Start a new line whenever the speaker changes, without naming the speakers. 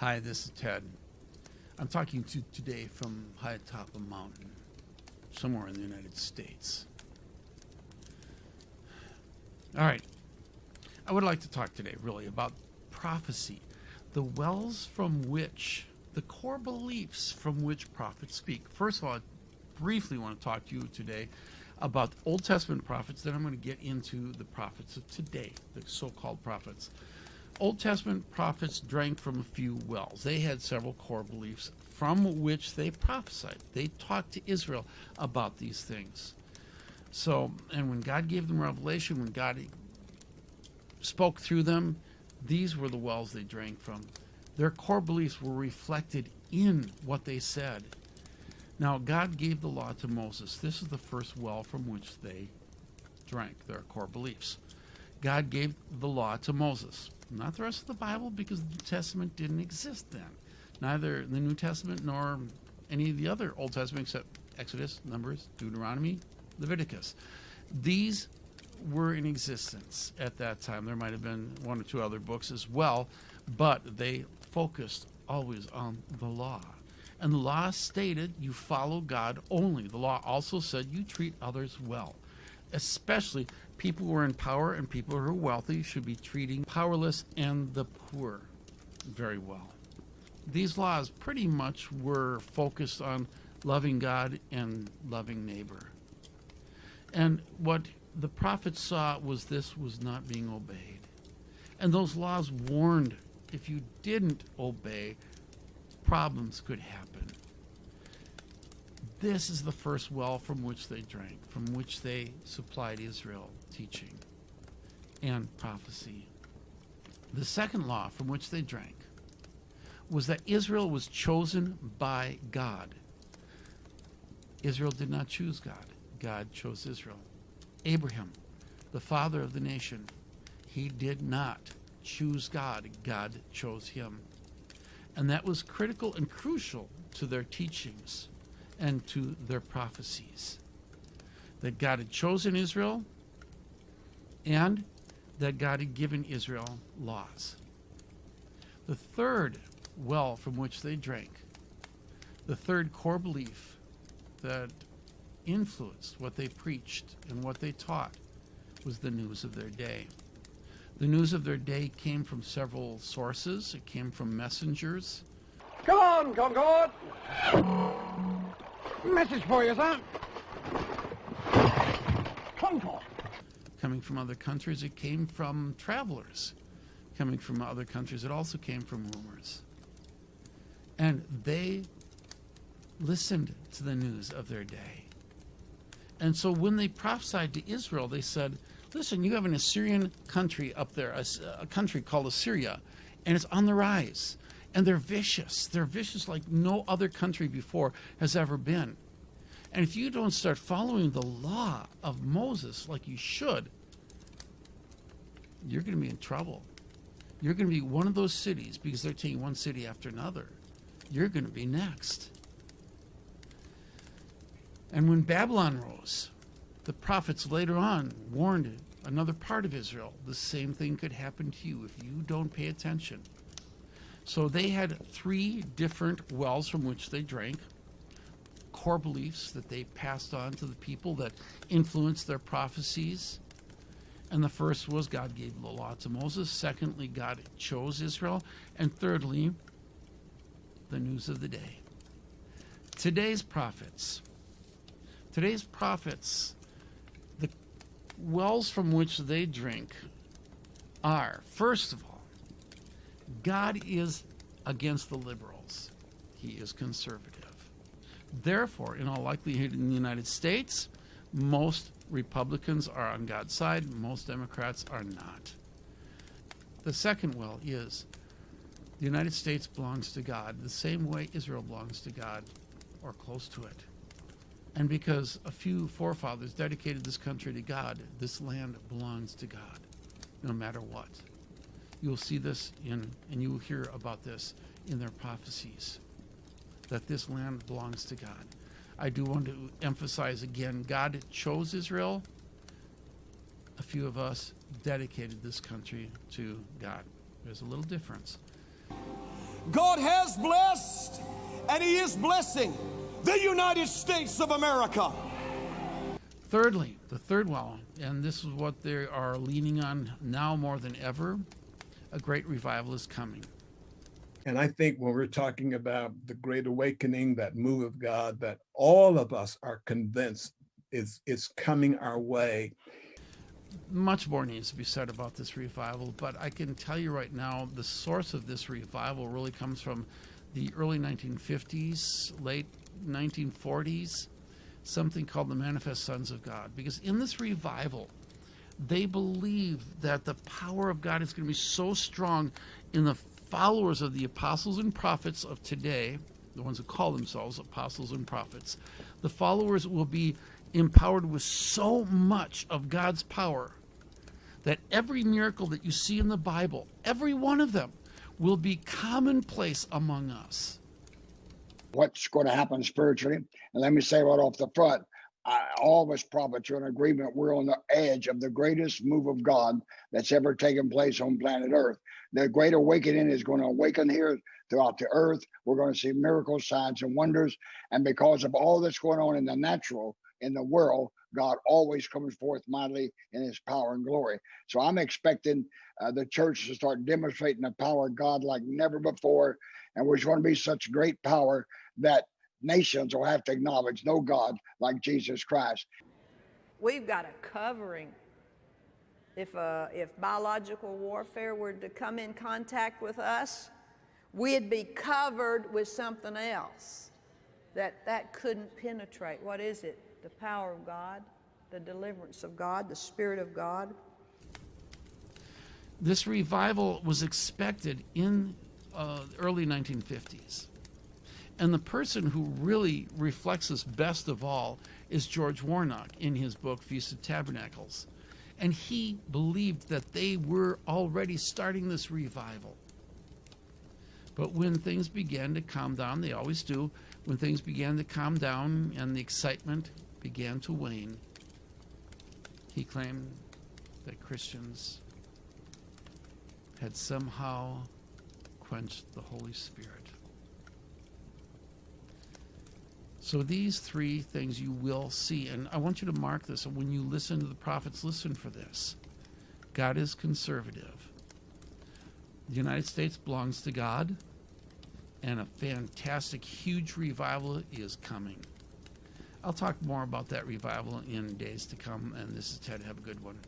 Hi, this is Ted. I'm talking to you today from high atop a mountain, somewhere in the United States. All right. I would like to talk today, really, about prophecy, the wells from which, the core beliefs from which prophets speak. First of all, I briefly want to talk to you today about Old Testament prophets, then I'm going to get into the prophets of today, the so-called prophets. Old Testament prophets drank from a few wells. They had several core beliefs from which they prophesied. They talked to Israel about these things. So, and when God gave them revelation, when God spoke through them, these were the wells they drank from. Their core beliefs were reflected in what they said. Now, God gave the law to Moses. This is the first well from which they drank, their core beliefs. God gave the law to Moses. Not the rest of the Bible, because the New Testament didn't exist then. Neither the New Testament nor any of the other Old Testament except Exodus, Numbers, Deuteronomy, Leviticus. These were in existence at that time. There might have been one or two other books as well, but they focused always on the law. And the law stated you follow God only. The law also said you treat others well. Especially people who are in power and people who are wealthy should be treating powerless and the poor very well. These laws pretty much were focused on loving God and loving neighbor. And what the prophets saw was this was not being obeyed. And those laws warned if you didn't obey, problems could happen. This is the first well from which they drank, from which they supplied Israel teaching and prophecy. The second law from which they drank was that Israel was chosen by God. Israel did not choose God. God chose Israel. Abraham, the father of the nation, he did not choose God. God chose him. And that was critical and crucial to their teachings and to their prophecies. That God had chosen Israel and that God had given Israel laws. The third well from which they drank, the third core belief that influenced what they preached and what they taught, was the news of their day. The news of their day came from several sources. It came from messengers.
Come on, Concord! Message for you, sir. Concord.
Coming from other countries, it came from travelers. Coming from other countries, it also came from rumors. And they listened to the news of their day. And so when they prophesied to Israel, they said, listen, you have an Assyrian country up there, a country called Assyria, and it's on the rise. And they're vicious. They're vicious like no other country before has ever been. And if you don't start following the law of Moses like you should, you're going to be in trouble. You're going to be one of those cities, because they're taking one city after another. You're going to be next. And when Babylon rose, the prophets later on warned another part of Israel, the same thing could happen to you if you don't pay attention. So they had three different wells from which they drank, core beliefs that they passed on to the people that influenced their prophecies. And the first was God gave the law to Moses. Secondly, God chose Israel. And thirdly, the news of the day. Today's prophets, the wells from which they drink are, first of all, God is against the liberals. He is conservative. Therefore, in all likelihood in the United States, most Republicans are on God's side, most Democrats are not. The second well is the United States belongs to God the same way Israel belongs to God, or close to it. And because a few forefathers dedicated this country to God, this land belongs to God, no matter what. You'll see this and you will hear about this in their prophecies, that this land belongs to God. I do want to emphasize again, God chose Israel. A few of us dedicated this country to God. There's a little difference.
God has blessed, and He is blessing the United States of America.
Thirdly, the third well, and this is what they are leaning on now more than ever, a great revival is coming.
And I think when we're talking about the Great Awakening, that move of God, that all of us are convinced is coming our way.
Much more needs to be said about this revival, but I can tell you right now, the source of this revival really comes from the early 1950s, late 1940s, something called the Manifest Sons of God. Because in this revival, they believe that the power of God is going to be so strong in the followers of the apostles and prophets of today, the ones who call themselves apostles and prophets. The followers will be empowered with so much of God's power that every miracle that you see in the Bible, every one of them, will be commonplace among us.
What's going to happen spiritually? And let me say right off the front, all of us prophets are in agreement. We're on the edge of the greatest move of God that's ever taken place on planet Earth. The Great Awakening is going to awaken here throughout the earth. We're going to see miracles, signs, and wonders. And because of all that's going on in the natural, in the world, God always comes forth mightily in His power and glory. So I'm expecting the church to start demonstrating the power of God like never before. And there's going to be such great power that nations will have to acknowledge no God like Jesus Christ.
We've got a covering. If biological warfare were to come in contact with us, we'd be covered with something else that couldn't penetrate. What is it? The power of God, the deliverance of God, the Spirit of God.
This revival was expected in early 1950s. And the person who really reflects this best of all is George Warnock in his book, Feast of Tabernacles. And he believed that they were already starting this revival. But when things began to calm down, they always do, when things began to calm down and the excitement began to wane, he claimed that Christians had somehow quenched the Holy Spirit. So these three things you will see, and I want you to mark this, and when you listen to the prophets, listen for this. God is conservative. The United States belongs to God, and a fantastic, huge revival is coming. I'll talk more about that revival in days to come, and this is Ted. Have a good one.